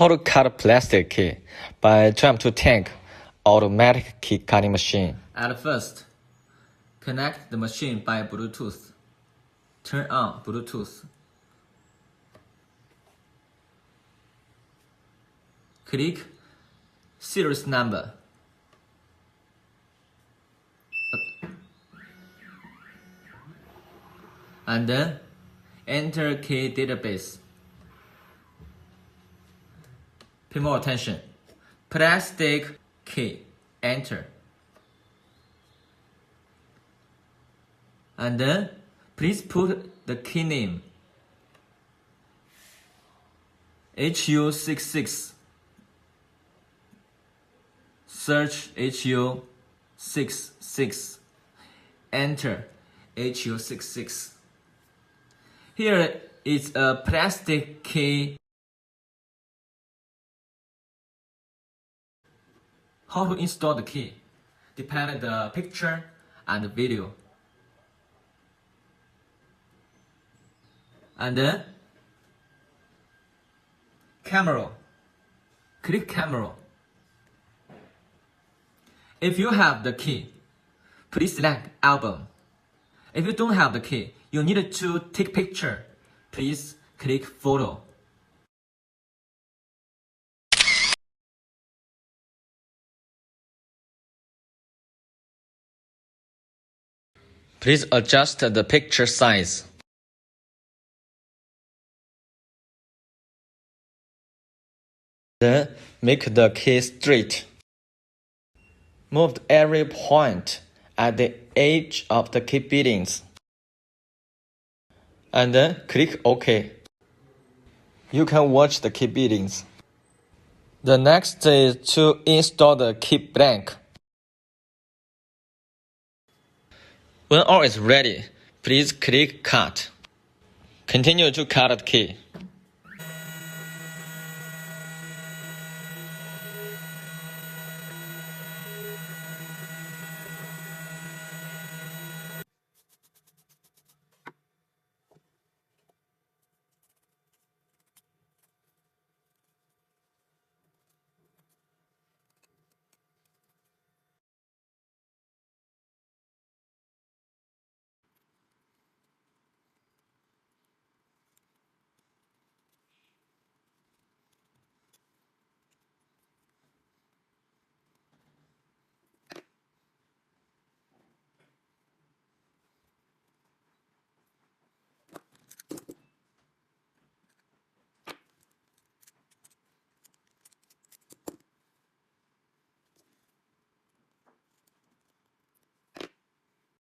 How to cut a plastic key by 12 tank automatic key cutting machine. At first, connect the machine by Bluetooth. Turn on Bluetooth. Click series number. And then enter key database. Pay more attention. Plastic key. Enter. And then please put the key name HU66. Search HU66. Enter HU66. Here is a plastic key. How to install the key? Depend on the picture and the video. And then camera. Click camera. If you have the key, please select album. If you don't have the key, you need to take picture. Please click photo. Please adjust the picture size. Then make the key straight. Move every point at the edge of the key beadings. And then click OK. You can watch the key beadings. The next is to install the key blank. When all is ready, please click Cut. Continue to cut the key.